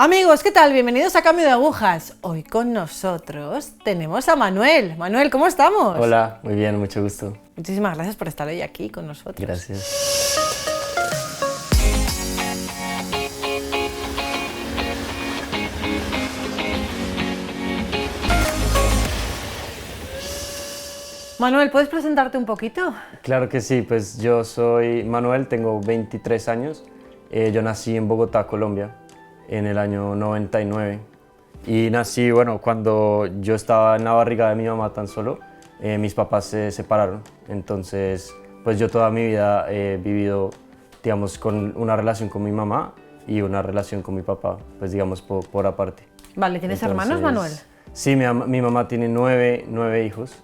Amigos, ¿qué tal? Bienvenidos a Cambio de Agujas. Hoy con nosotros tenemos a Manuel. Manuel, ¿cómo estamos? Hola, muy bien, mucho gusto. Muchísimas gracias por estar hoy aquí con nosotros. Gracias. Manuel, ¿puedes presentarte un poquito? Claro que sí, pues yo soy Manuel, tengo 23 años. Yo nací en Bogotá, Colombia, en el año 99. Y nací, bueno, cuando yo estaba en la barriga de mi mamá tan solo, mis papás se separaron. Entonces, pues yo toda mi vida he vivido, digamos, con una relación con mi mamá y una relación con mi papá, pues digamos, por aparte. Vale, ¿tienes Entonces, hermanos, Manuel? Sí, mi mamá tiene nueve hijos.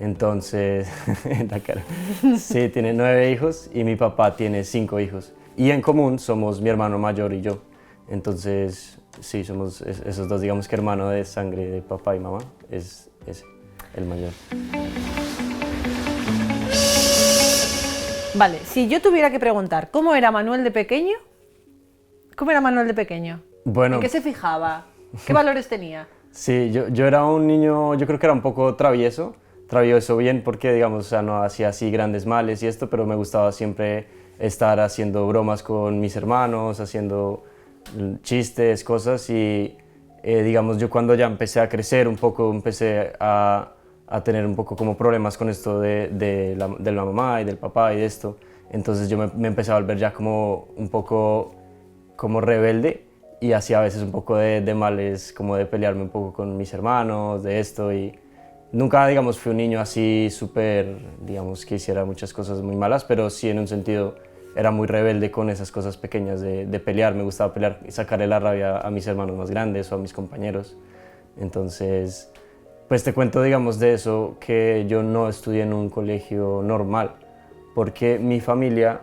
Entonces, la cara. Sí, tiene 9 hijos y mi papá tiene 5 hijos. Y en común somos mi hermano mayor y yo. Entonces, sí, somos esos dos, digamos que hermano de sangre de papá y mamá, es ese, el mayor. Vale, si yo tuviera que preguntar, ¿cómo era Manuel de pequeño? ¿Cómo era Manuel de pequeño? Bueno, ¿En qué se fijaba? ¿Qué valores tenía? sí, yo era un niño, yo creo que era un poco travieso bien porque, digamos, o sea, no hacía así grandes males y esto, pero me gustaba siempre estar haciendo bromas con mis hermanos, haciendo chistes, cosas y, digamos, yo cuando ya empecé a crecer un poco, empecé a tener un poco como problemas con esto de la mamá y del papá y de esto, entonces yo me empecé a volver ya como un poco como rebelde y hacía a veces un poco de males, como de pelearme un poco con mis hermanos, de esto y nunca, digamos, fui un niño así súper, digamos, que hiciera muchas cosas muy malas, pero sí en un sentido era muy rebelde con esas cosas pequeñas de pelear, me gustaba pelear y sacarle la rabia a mis hermanos más grandes o a mis compañeros. Entonces, pues te cuento, digamos, de eso, que yo no estudié en un colegio normal, porque mi familia,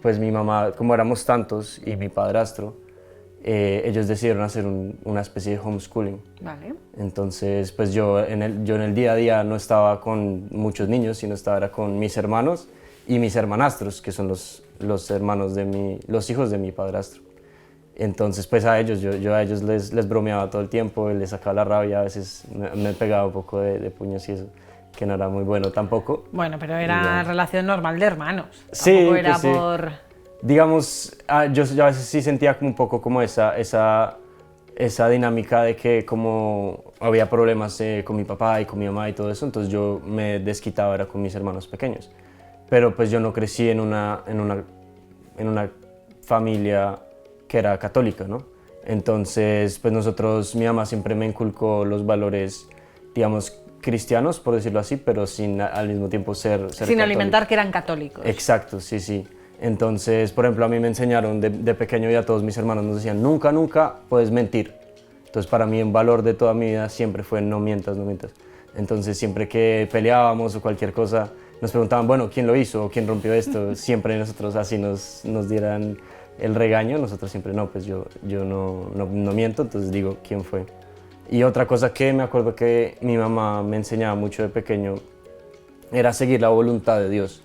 pues mi mamá, como éramos tantos, y mi padrastro, ellos decidieron hacer una especie de homeschooling. Vale. Entonces, pues yo en el día a día no estaba con muchos niños, sino estaba con mis hermanos y mis hermanastros, que son los hermanos los hijos de mi padrastro. Entonces, pues a ellos, yo a ellos les bromeaba todo el tiempo, les sacaba la rabia, a veces me pegaba un poco de puños y eso, que no era muy bueno tampoco. Bueno, pero era relación normal de hermanos. Sí, Tampoco era pues sí. por... Digamos, yo a veces sí sentía como un poco como esa dinámica de que como había problemas con mi papá y con mi mamá y todo eso, entonces yo me desquitaba era con mis hermanos pequeños. Pero pues yo no crecí en una familia que era católica, ¿no? Entonces, pues mi mamá siempre me inculcó los valores, digamos, cristianos, por decirlo así, pero sin al mismo tiempo ser Sin católico. alimentar que eran católicos. Exacto, sí, sí. Entonces, por ejemplo, a mí me enseñaron de pequeño y a todos mis hermanos nos decían, nunca, nunca puedes mentir. Entonces, para mí un valor de toda mi vida siempre fue no mientas, no mientas. Entonces, siempre que peleábamos o cualquier cosa, nos preguntaban, bueno, ¿quién lo hizo o quién rompió esto? Siempre nosotros así nos dieran el regaño, nosotros siempre, no, pues yo no miento, entonces digo, ¿quién fue? Y otra cosa que me acuerdo que mi mamá me enseñaba mucho de pequeño era seguir la voluntad de Dios.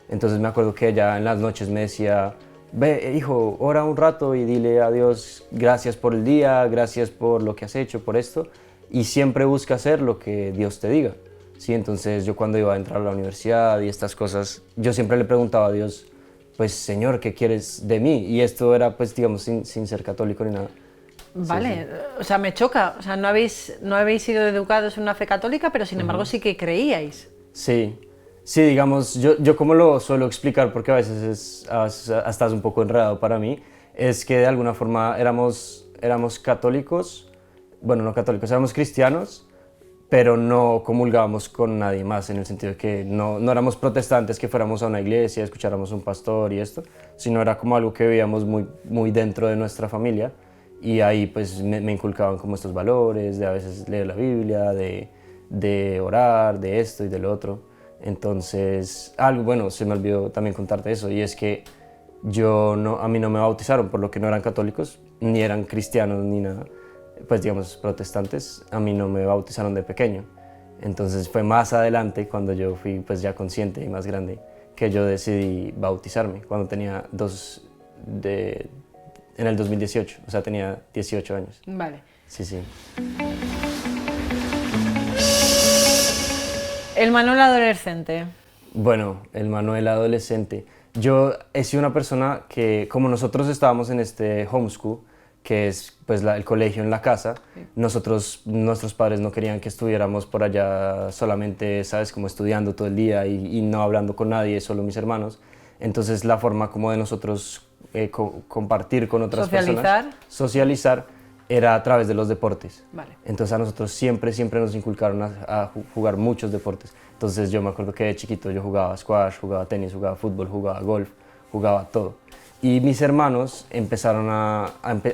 Entonces me acuerdo que ella en las noches me decía, ve hijo, ora un rato y dile a Dios gracias por el día, gracias por lo que has hecho, por esto, y siempre busca hacer lo que Dios te diga. ¿Sí? Entonces yo cuando iba a entrar a la universidad y estas cosas, yo siempre le preguntaba a Dios, pues Señor, ¿qué quieres de mí? Y esto era pues digamos sin ser católico ni nada. Vale, Sí, sí. o sea, me choca. O sea, no habéis sido educados en una fe católica, pero sin embargo sí que creíais. Sí, sí, digamos, yo como lo suelo explicar, porque a veces hasta es un poco enredado para mí, es que de alguna forma éramos católicos, bueno, no católicos, éramos cristianos, pero no comulgábamos con nadie más, en el sentido de que no éramos protestantes, que fuéramos a una iglesia, escucháramos a un pastor y esto, sino era como algo que veíamos muy dentro de nuestra familia, y ahí pues me inculcaban como estos valores, de a veces leer la Biblia, de orar, de esto y del otro. Entonces, algo bueno, se me olvidó también contarte eso, y es que a mí no me bautizaron, por lo que no eran católicos, ni eran cristianos, ni nada, pues digamos protestantes, a mí no me bautizaron de pequeño. Entonces fue más adelante, cuando yo fui pues ya consciente y más grande, que yo decidí bautizarme, cuando tenía En el 2018, o sea, tenía 18 años. Vale. Sí, sí. El Manuel adolescente. Bueno, el Manuel adolescente. Yo he sido una persona que, como nosotros estábamos en este homeschool, que es pues el colegio en la casa, nuestros padres no querían que estuviéramos por allá solamente, ¿sabes? Como estudiando todo el día y no hablando con nadie, solo mis hermanos. Entonces la forma como de nosotros compartir con otras personas, socializar, era a través de los deportes. Vale. Entonces a nosotros siempre nos inculcaron a jugar muchos deportes. Entonces yo me acuerdo que de chiquito yo jugaba squash, jugaba tenis, jugaba fútbol, jugaba golf, jugaba todo. Y mis hermanos empezaron a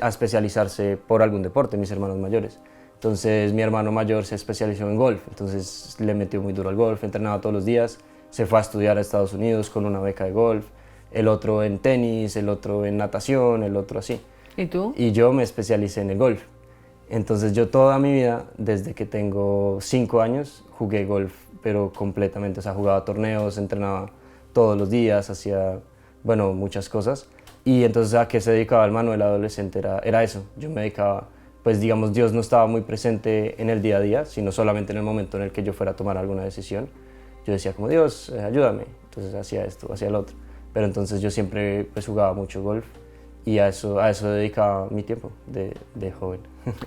especializarse por algún deporte, mis hermanos mayores. Entonces mi hermano mayor se especializó en golf, entonces le metió muy duro al golf, entrenaba todos los días, se fue a estudiar a Estados Unidos con una beca de golf, el otro en tenis, el otro en natación, el otro así. ¿Y tú? Y yo me especialicé en el golf. Entonces yo toda mi vida, desde que tengo 5 años, jugué golf, pero completamente. O sea, jugaba torneos, entrenaba todos los días, hacía, bueno, muchas cosas. Y entonces a qué se dedicaba el Manuel adolescente era eso. Yo me dedicaba, pues digamos, Dios no estaba muy presente en el día a día, sino solamente en el momento en el que yo fuera a tomar alguna decisión. Yo decía como, Dios, ayúdame. Entonces hacía esto, hacía lo otro. Pero entonces yo siempre pues jugaba mucho golf. Y a eso dedicaba mi tiempo de joven.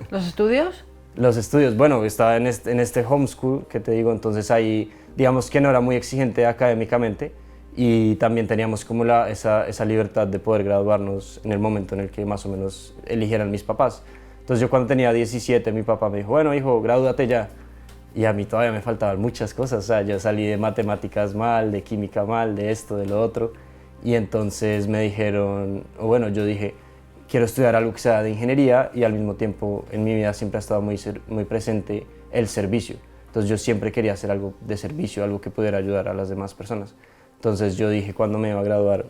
¿Los estudios? Los estudios, bueno, estaba en este homeschool que te digo, entonces ahí digamos que no era muy exigente académicamente y también teníamos como esa libertad de poder graduarnos en el momento en el que más o menos eligieran mis papás. Entonces yo cuando tenía 17 mi papá me dijo, bueno hijo, gradúate ya. Y a mí todavía me faltaban muchas cosas, o sea, yo salí de matemáticas mal, de química mal, de esto, de lo otro. Y entonces me dijeron, o bueno, yo dije, quiero estudiar algo que sea de ingeniería y al mismo tiempo en mi vida siempre ha estado muy presente el servicio. Entonces yo siempre quería hacer algo de servicio, algo que pudiera ayudar a las demás personas. Entonces yo dije cuando me iba a graduar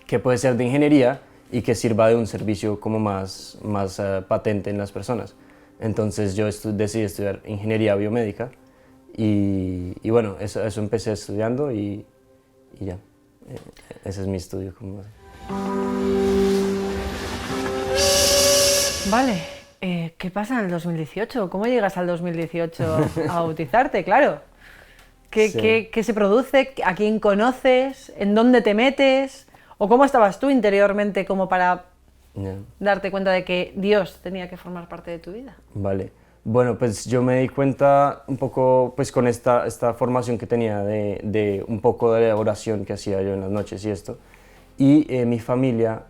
que puede ser de ingeniería y que sirva de un servicio como más patente en las personas. Entonces yo decidí estudiar ingeniería biomédica y bueno, eso empecé estudiando y ya. Ese es mi estudio. Vale, ¿qué pasa en el 2018? ¿Cómo llegas al 2018 a bautizarte? Claro. ¿Qué se produce? ¿A quién conoces? ¿En dónde te metes? ¿O cómo estabas tú interiormente como para darte cuenta de que Dios tenía que formar parte de tu vida? Vale. Bueno, pues yo me di cuenta un poco pues con esta formación que tenía de un poco de oración que hacía yo en las noches y esto. Y mi familia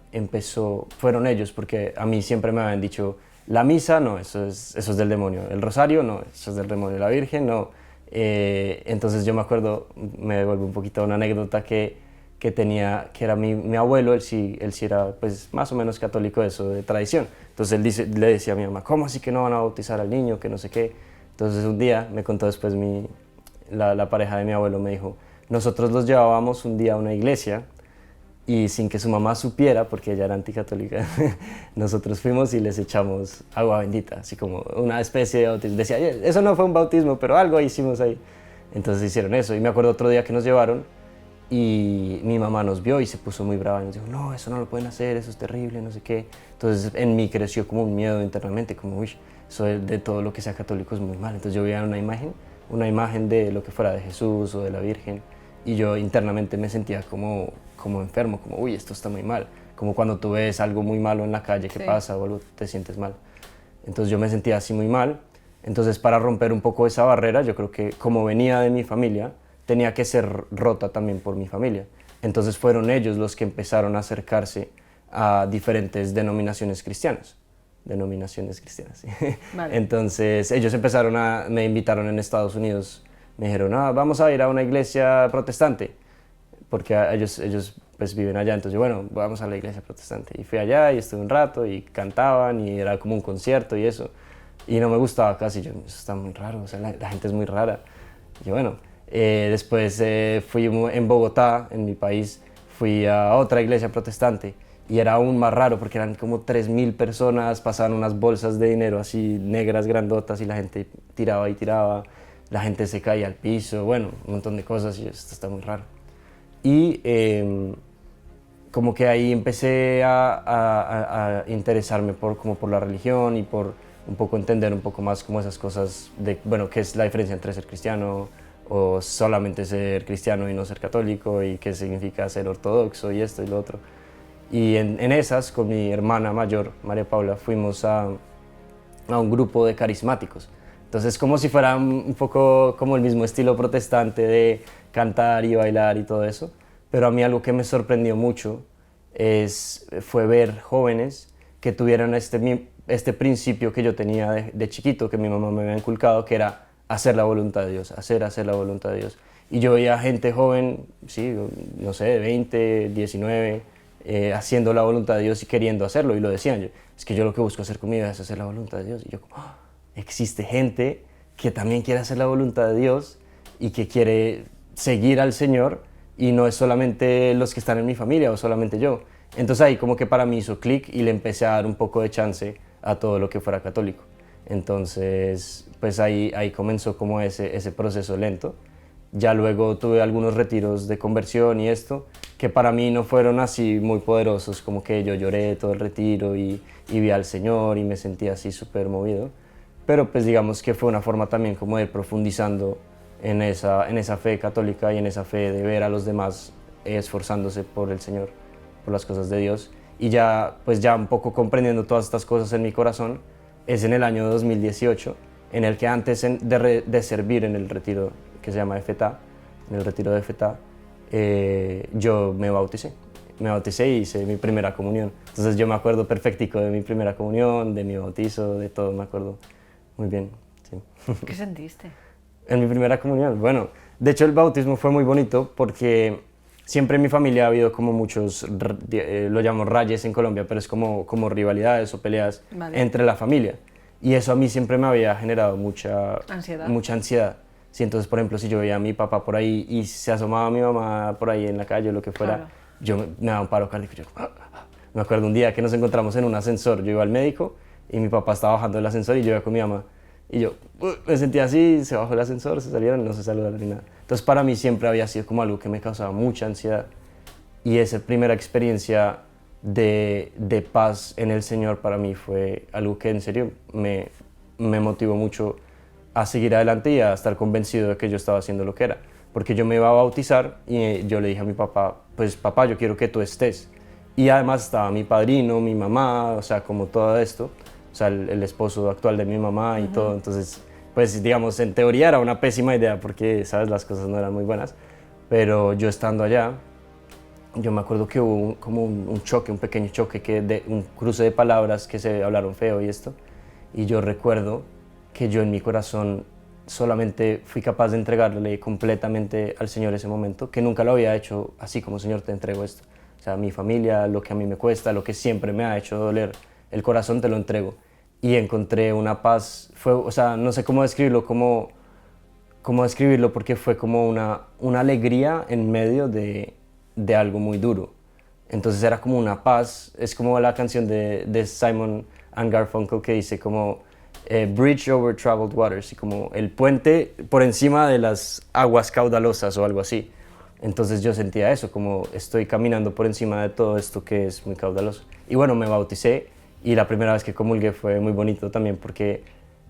fueron ellos, porque a mí siempre me habían dicho, la misa, no, eso es del demonio, el rosario, no, eso es del demonio, la Virgen, no. Entonces yo me acuerdo, me devuelvo un poquito a una anécdota que tenía, que era mi abuelo, él sí era pues más o menos católico de eso, de tradición. Entonces él le decía a mi mamá, ¿cómo así que no van a bautizar al niño, que no sé qué? Entonces un día, me contó después la pareja de mi abuelo, me dijo, nosotros los llevábamos un día a una iglesia y sin que su mamá supiera, porque ella era anticatólica, nosotros fuimos y les echamos agua bendita, así como una especie de bautismo. Decía, eso no fue un bautismo, pero algo hicimos ahí. Entonces hicieron eso y me acuerdo otro día que nos llevaron y mi mamá nos vio y se puso muy brava y nos dijo, no, eso no lo pueden hacer, eso es terrible, no sé qué. Entonces en mí creció como un miedo internamente, como, uy, eso de todo lo que sea católico es muy mal. Entonces yo veía una imagen de lo que fuera de Jesús o de la Virgen y yo internamente me sentía como enfermo, como, uy, esto está muy mal. Como cuando tú ves algo muy malo en la calle que pasa o algo, te sientes mal. Entonces yo me sentía así muy mal. Entonces para romper un poco esa barrera, yo creo que como venía de mi familia, tenía que ser rota también por mi familia. Entonces fueron ellos los que empezaron a acercarse a diferentes denominaciones cristianas. Sí. Vale. Entonces ellos me invitaron en Estados Unidos, me dijeron, vamos a ir a una iglesia protestante, porque ellos pues viven allá, entonces yo, bueno, vamos a la iglesia protestante. Y fui allá y estuve un rato y cantaban y era como un concierto y eso. Y no me gustaba casi, eso está muy raro, o sea, la gente es muy rara. Y bueno, después fui en Bogotá, en mi país, fui a otra iglesia protestante y era aún más raro porque eran como 3.000 personas, pasaban unas bolsas de dinero así negras grandotas y la gente tiraba y tiraba, la gente se caía al piso, bueno, un montón de cosas y esto está muy raro. Y como que ahí empecé a interesarme como por la religión y por un poco entender un poco más como esas cosas de, bueno, qué es la diferencia entre ser cristiano o solamente ser cristiano y no ser católico y qué significa ser ortodoxo y esto y lo otro. Y en esas, con mi hermana mayor, María Paula, fuimos a un grupo de carismáticos. Entonces, como si fuera un poco como el mismo estilo protestante de cantar y bailar y todo eso. Pero a mí algo que me sorprendió mucho fue ver jóvenes que tuvieran este principio que yo tenía de chiquito, que mi mamá me había inculcado, que era hacer la voluntad de Dios, hacer la voluntad de Dios. Y yo veía gente joven, sí, no sé, de 20, 19, haciendo la voluntad de Dios y queriendo hacerlo, y lo decían. Es que yo lo que busco hacer conmigo es hacer la voluntad de Dios. Y yo como, ¡oh! Existe gente que también quiere hacer la voluntad de Dios y que quiere seguir al Señor, y no es solamente los que están en mi familia o solamente yo. Entonces ahí como que para mí hizo clic y le empecé a dar un poco de chance a todo lo que fuera católico. Entonces pues ahí comenzó como ese proceso lento. Ya luego tuve algunos retiros de conversión y esto, que para mí no fueron así muy poderosos, como que yo lloré todo el retiro y vi al Señor y me sentí así súper movido. Pero pues digamos que fue una forma también como de ir profundizando en esa fe católica y en esa fe de ver a los demás esforzándose por el Señor, por las cosas de Dios. Y ya pues ya un poco comprendiendo todas estas cosas en mi corazón, es en el año 2018, en el que antes de servir en el retiro que se llama FETA, en el retiro de FETA, yo me bauticé. Me bauticé y hice mi primera comunión. Entonces yo me acuerdo perfectico de mi primera comunión, de mi bautizo, de todo, me acuerdo muy bien. Sí. ¿Qué sentiste? En mi primera comunión, bueno, de hecho el bautismo fue muy bonito porque siempre en mi familia ha habido como muchos, lo llamamos rayes en Colombia, pero es como rivalidades o peleas entre la familia. Y eso a mí siempre me había generado mucha ansiedad. Sí, entonces, por ejemplo, si yo veía a mi papá por ahí y se asomaba mi mamá por ahí en la calle o lo que fuera, claro, yo me daba un paro cardíaco. Me acuerdo un día que nos encontramos en un ascensor, yo iba al médico y mi papá estaba bajando el ascensor y yo iba con mi mamá. Y yo me sentía así, se bajó el ascensor, se salieron, no se saludaron ni nada. Entonces para mí siempre había sido como algo que me causaba mucha ansiedad. Y esa primera experiencia de paz en el Señor para mí fue algo que en serio me motivó mucho a seguir adelante y a estar convencido de que yo estaba haciendo lo que era. Porque yo me iba a bautizar y yo le dije a mi papá, pues papá, yo quiero que tú estés. Y además estaba mi padrino, mi mamá, o sea, como todo esto. O sea, el esposo actual de mi mamá y todo. Entonces, pues digamos, en teoría era una pésima idea porque, ¿sabes? Las cosas no eran muy buenas. Pero yo estando allá, yo me acuerdo que hubo como un choque, un pequeño choque, un cruce de palabras que se hablaron feo y esto. Y yo recuerdo que yo en mi corazón solamente fui capaz de entregarle completamente al Señor ese momento, que nunca lo había hecho así como Señor, te entrego esto. O sea, mi familia, lo que a mí me cuesta, lo que siempre me ha hecho doler el corazón, te lo entrego. Y encontré una paz, o sea, no sé cómo describirlo, cómo describirlo, porque fue como una alegría en medio de algo muy duro. Entonces era como una paz, es como la canción de Simon and Garfunkel que dice como Bridge over troubled waters, y como el puente por encima de las aguas caudalosas o algo así. Entonces yo sentía eso, como estoy caminando por encima de todo esto que es muy caudaloso. Y bueno, me bauticé y la primera vez que comulgué fue muy bonito también porque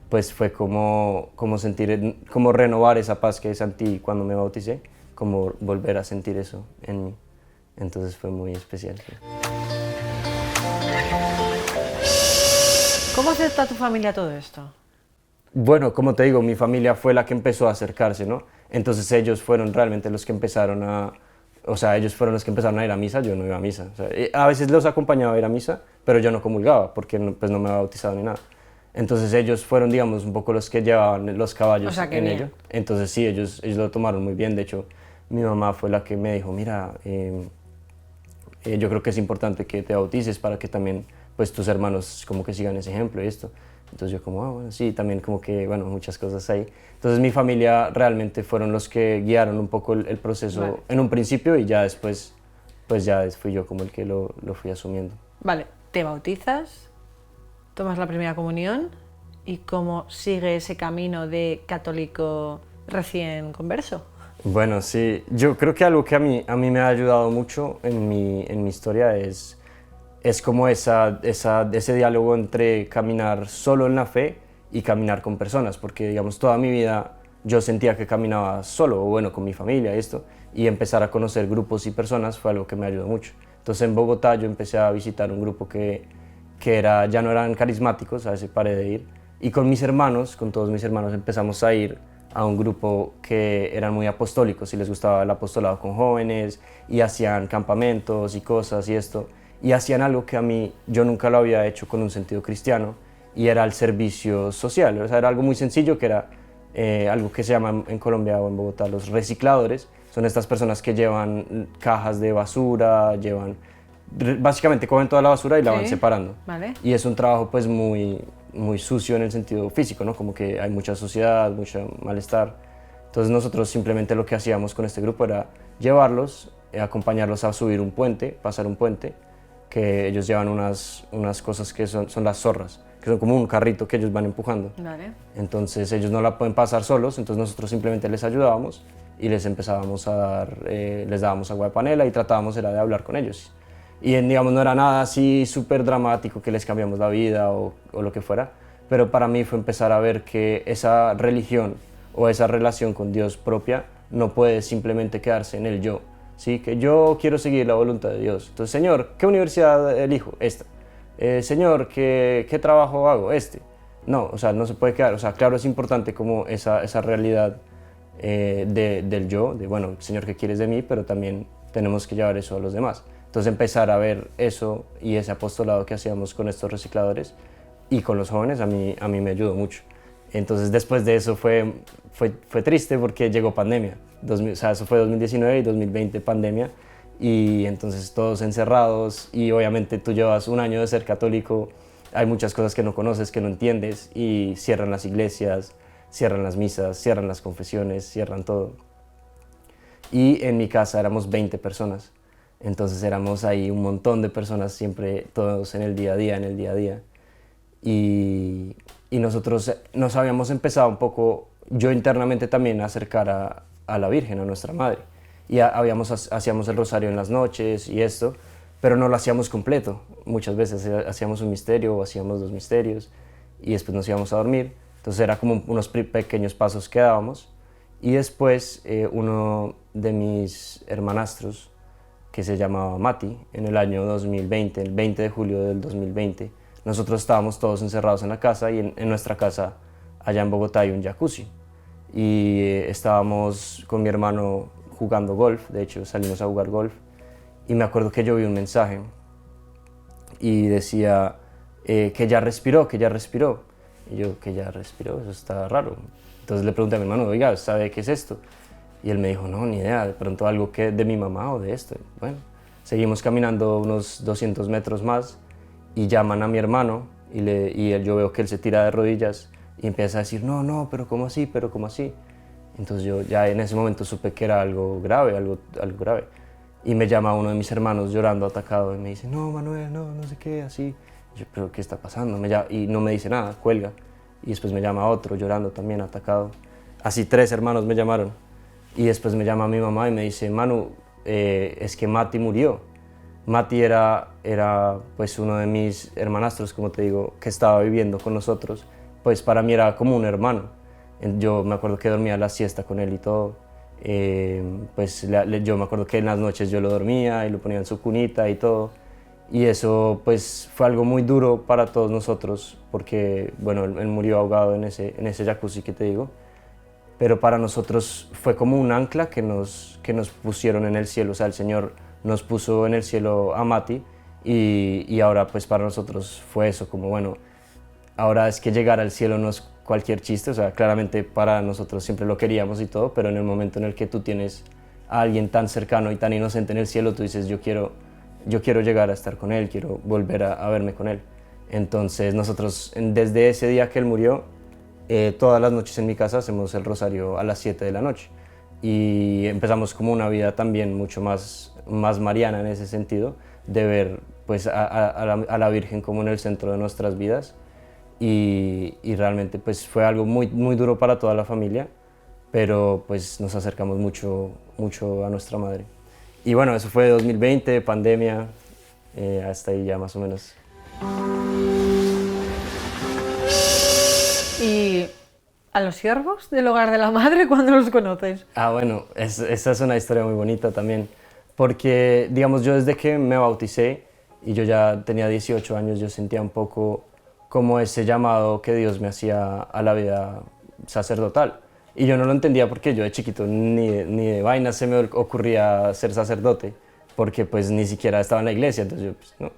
pues fue como sentir, como renovar esa paz que sentí cuando me bauticé, como volver a sentir eso en mí. Entonces fue muy especial. Sí. ¿Cómo acepta tu familia todo esto? Bueno, como te digo, mi familia fue la que empezó a acercarse, ¿no? Entonces ellos fueron realmente los que empezaron ellos fueron los que empezaron a ir a misa, yo no iba a misa. O sea, a veces los acompañaba a ir a misa, pero yo no comulgaba porque pues no me había bautizado ni nada. Entonces ellos fueron, digamos, un poco los que llevaban los caballos en ello. Entonces sí, ellos lo tomaron muy bien. De hecho, mi mamá fue la que me dijo, mira, yo creo que es importante que te bautices para que también pues tus hermanos como que sigan ese ejemplo y esto. Entonces yo como, bueno, sí, también como que, bueno, muchas cosas ahí. Entonces mi familia realmente fueron los que guiaron un poco el proceso en un principio y ya después, pues ya fui yo como el que lo fui asumiendo. Vale, te bautizas, tomas la primera comunión y ¿cómo sigue ese camino de católico recién converso? Bueno, sí, yo creo que algo que a mí me ha ayudado mucho en mi historia es como ese diálogo entre caminar solo en la fe y caminar con personas, porque digamos toda mi vida yo sentía que caminaba solo, o bueno, con mi familia y esto, y empezar a conocer grupos y personas fue algo que me ayudó mucho. Entonces en Bogotá yo empecé a visitar un grupo que ya no eran carismáticos, a ese paré de ir, y con mis hermanos, con todos mis hermanos empezamos a ir a un grupo que eran muy apostólicos y les gustaba el apostolado con jóvenes y hacían campamentos y cosas y esto, y hacían algo que a mí yo nunca lo había hecho con un sentido cristiano, y era el servicio social. O sea, era algo muy sencillo, que era algo que se llama en Colombia o en Bogotá los recicladores. Son estas personas que llevan cajas de basura, básicamente cogen toda la basura y la van Sí, separando. vale. Y es un trabajo pues muy sucio en el sentido físico, ¿no? Como que hay mucha suciedad, mucho malestar. Entonces nosotros simplemente lo que hacíamos con este grupo era llevarlos, acompañarlos a subir un puente, pasar un puente, que ellos llevan unas cosas que son las zorras, que son como un carrito que ellos van empujando. Vale. Entonces ellos no la pueden pasar solos, entonces nosotros simplemente les ayudábamos y les empezábamos a dar, les dábamos agua de panela y tratábamos era de hablar con ellos. Y digamos, no era nada así súper dramático que les cambiamos la vida o lo que fuera, pero para mí fue empezar a ver que esa religión o esa relación con Dios propia no puede simplemente quedarse en el yo, ¿sí? Que yo quiero seguir la voluntad de Dios. Entonces, Señor, ¿qué universidad elijo? Esta. Señor, ¿qué trabajo hago? Este. No, o sea, no se puede quedar. O sea, claro, es importante como esa realidad del yo, de bueno, Señor, ¿qué quieres de mí? Pero también tenemos que llevar eso a los demás. Entonces empezar a ver eso y ese apostolado que hacíamos con estos recicladores y con los jóvenes a mí me ayudó mucho. Entonces después de eso fue triste porque llegó pandemia. O sea, eso fue 2019 y 2020 pandemia, y entonces todos encerrados, y obviamente tú llevas un año de ser católico, hay muchas cosas que no conoces, que no entiendes, y cierran las iglesias, cierran las misas, cierran las confesiones, cierran todo. Y en mi casa éramos 20 personas, entonces éramos ahí un montón de personas, siempre todos en el día a día, en el día a día. Y nosotros nos habíamos empezado un poco, yo internamente también, a acercar a la Virgen, a nuestra Madre. Y hacíamos el rosario en las noches y esto, pero no lo hacíamos completo. Muchas veces hacíamos un misterio o hacíamos dos misterios y después nos íbamos a dormir. Entonces era como unos pequeños pasos que dábamos. Y después uno de mis hermanastros, que se llamaba Mati, en el año 2020, el 20 de julio del 2020, nosotros estábamos todos encerrados en la casa, y en nuestra casa, allá en Bogotá, hay un jacuzzi. Y estábamos con mi hermano jugando golf, de hecho salimos a jugar golf, y me acuerdo que yo vi un mensaje y decía que ya respiró, que ya respiró. Y yo, que ya respiró, eso está raro. Entonces le pregunté a mi hermano, oiga, ¿sabe qué es esto? Y él me dijo, no, ni idea, de pronto algo que de mi mamá o de esto. Bueno, seguimos caminando unos 200 metros más y llaman a mi hermano, yo veo que él se tira de rodillas y empieza a decir, no, no, pero ¿cómo así? Pero ¿cómo así? Entonces yo ya en ese momento supe que era algo grave, algo grave. Y me llama uno de mis hermanos llorando, atacado, y me dice, no, Manuel, no, no sé qué, así. Y yo, pero ¿qué está pasando? Y no me dice nada, cuelga. Y después me llama otro llorando también, atacado. Así 3 hermanos me llamaron. Y después me llama mi mamá y me dice, Manu, es que Mati murió. Mati era pues uno de mis hermanastros, como te digo, que estaba viviendo con nosotros. Pues para mí era como un hermano. Yo me acuerdo que dormía la siesta con él y todo. Yo me acuerdo que en las noches yo lo dormía y lo ponía en su cunita y todo. Y eso pues fue algo muy duro para todos nosotros, porque bueno, él murió ahogado en ese jacuzzi que te digo. Pero para nosotros fue como un ancla que nos pusieron en el cielo. O sea, el Señor nos puso en el cielo a Mati, y ahora pues para nosotros fue eso, como bueno, ahora es que llegar al cielo no es cualquier chiste. O sea, claramente para nosotros siempre lo queríamos y todo, pero en el momento en el que tú tienes a alguien tan cercano y tan inocente en el cielo, tú dices, yo quiero llegar a estar con él, quiero volver a verme con él. Entonces nosotros, desde ese día que él murió, todas las noches en mi casa hacemos el rosario a las 7 de la noche, y empezamos como una vida también mucho más mariana en ese sentido, de ver pues a la Virgen como en el centro de nuestras vidas, y realmente pues fue algo muy, muy duro para toda la familia, pero pues nos acercamos mucho, mucho a nuestra madre. Y bueno, eso fue 2020, pandemia, hasta ahí ya más o menos. ¿Y a los siervos del Hogar de la Madre cuándo los conoces? Bueno, esa es una historia muy bonita también, porque digamos yo desde que me bauticé y yo ya tenía 18 años, yo sentía un poco como ese llamado que Dios me hacía a la vida sacerdotal. Y yo no lo entendía porque yo de chiquito ni de vaina se me ocurría ser sacerdote, porque pues ni siquiera estaba en la iglesia, entonces yo pues, no.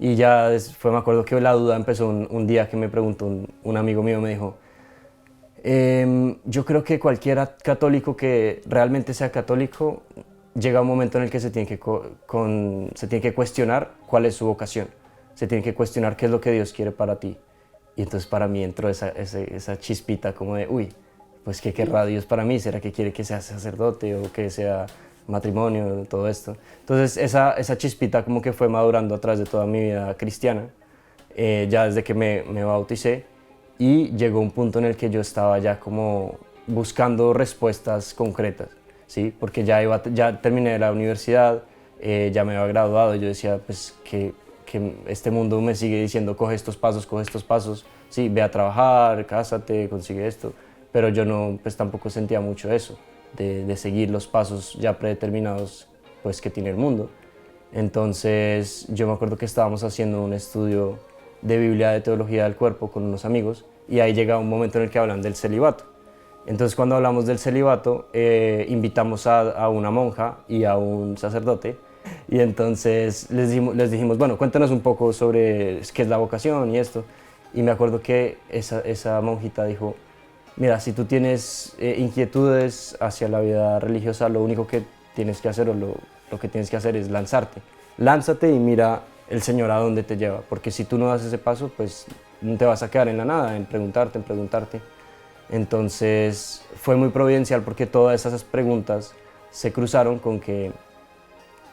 Y ya después me acuerdo que la duda empezó un día que me preguntó un amigo mío, me dijo, yo creo que cualquier católico que realmente sea católico llega un momento en el que se tiene que cuestionar cuál es su vocación, se tiene que cuestionar qué es lo que Dios quiere para ti. Y entonces para mí entró esa chispita como de, uy, pues ¿qué querrá Dios para mí? ¿Será que quiere que sea sacerdote o que sea matrimonio, todo esto? Entonces esa chispita como que fue madurando a través de toda mi vida cristiana, ya desde que me bauticé, y llegó un punto en el que yo estaba ya como buscando respuestas concretas, ¿sí? Porque ya terminé la universidad, ya me había graduado, y yo decía pues que este mundo me sigue diciendo coge estos pasos, sí, ve a trabajar, cásate, consigue esto, pero yo no, pues tampoco sentía mucho eso, de seguir los pasos ya predeterminados pues que tiene el mundo. Entonces yo me acuerdo que estábamos haciendo un estudio de Biblia de Teología del Cuerpo con unos amigos y ahí llega un momento en el que hablan del celibato. Entonces cuando hablamos del celibato invitamos a una monja y a un sacerdote y entonces les dijimos, bueno, cuéntanos un poco sobre qué es la vocación y esto. Y me acuerdo que esa monjita dijo, mira, si tú tienes inquietudes hacia la vida religiosa, lo único que tienes que hacer o lo que tienes que hacer es lanzarte. Lánzate y mira el Señor a dónde te lleva, porque si tú no das ese paso, pues no te vas a quedar en la nada, en preguntarte. Entonces fue muy providencial porque todas esas preguntas se cruzaron con que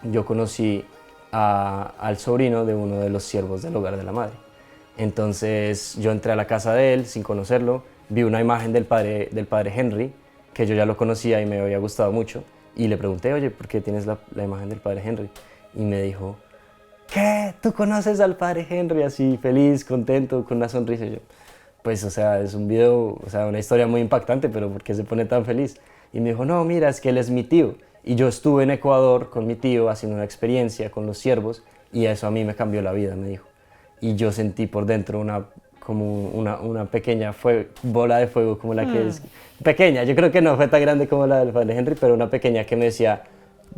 yo conocí al sobrino de uno de los siervos del Hogar de la Madre. Entonces yo entré a la casa de él sin conocerlo, vi una imagen del padre Henry, que yo ya lo conocía y me había gustado mucho, y le pregunté, oye, ¿por qué tienes la imagen del padre Henry? Y me dijo, ¿qué? ¿Tú conoces al padre Henry? Así feliz, contento, con una sonrisa. Y yo, pues, o sea, es un video, o sea, una historia muy impactante, pero ¿por qué se pone tan feliz? Y me dijo, no, mira, es que él es mi tío. Y yo estuve en Ecuador con mi tío haciendo una experiencia con los siervos y eso a mí me cambió la vida, me dijo. Y yo sentí por dentro una pequeña bola de fuego como la que es pequeña. Yo creo que no fue tan grande como la del padre Henry, pero una pequeña que me decía,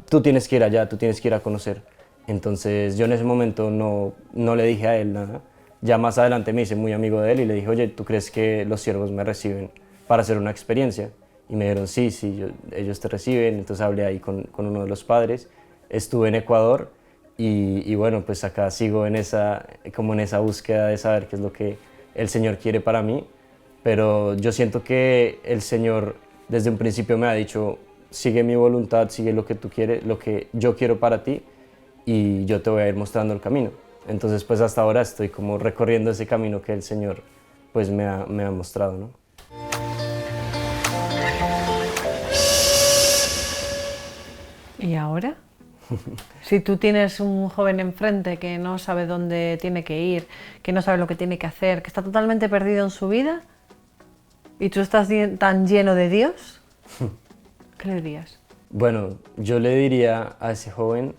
tú tienes que ir allá, tú tienes que ir a conocer. Entonces yo en ese momento no le dije a él nada. Ya más adelante me hice muy amigo de él y le dije, oye, ¿tú crees que los siervos me reciben para hacer una experiencia? Y me dijeron, sí, ellos te reciben. Entonces hablé ahí con uno de los padres. Estuve en Ecuador y bueno, pues acá sigo en esa búsqueda de saber qué es lo que el Señor quiere para mí. Pero yo siento que el Señor desde un principio me ha dicho, sigue mi voluntad, sigue lo que tú quieres, lo que yo quiero para ti y yo te voy a ir mostrando el camino. Entonces pues hasta ahora estoy como recorriendo ese camino que el Señor pues me ha mostrado, ¿no? ¿Y ahora? Si tú tienes un joven enfrente que no sabe dónde tiene que ir, que no sabe lo que tiene que hacer, que está totalmente perdido en su vida, y tú estás tan lleno de Dios, ¿qué le dirías? Bueno, yo le diría a ese joven,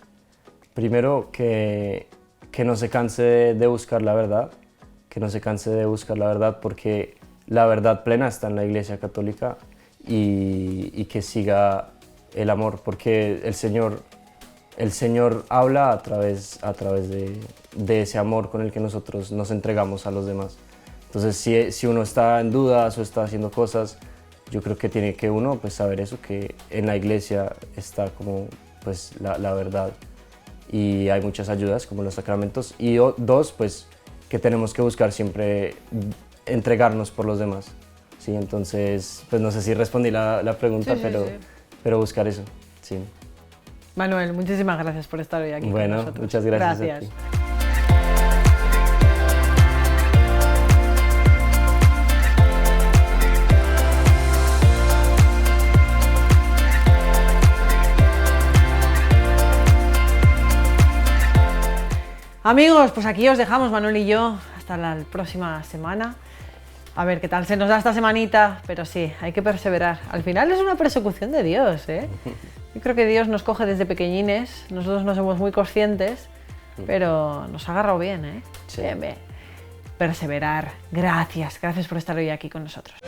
primero que no se canse de buscar la verdad, porque la verdad plena está en la Iglesia Católica y que siga el amor, porque el Señor habla a través de ese amor con el que nosotros nos entregamos a los demás. Entonces, si uno está en dudas o está haciendo cosas, yo creo que tiene que uno pues saber eso, que en la iglesia está como pues la verdad y hay muchas ayudas como los sacramentos. Y dos, pues que tenemos que buscar siempre entregarnos por los demás. ¿Sí? Entonces, pues no sé si respondí la pregunta, Sí. pero buscar eso, sí. Manuel, muchísimas gracias por estar hoy aquí con nosotros. Bueno, muchas gracias. A ti. Amigos, pues aquí os dejamos, Manuel y yo, hasta la próxima semana. A ver qué tal se nos da esta semanita, pero sí, hay que perseverar. Al final es una persecución de Dios, ¿eh? Yo creo que Dios nos coge desde pequeñines, nosotros no somos muy conscientes, pero nos ha agarrado bien, ¿eh? Sí. Bien, bien. Perseverar. Gracias por estar hoy aquí con nosotros.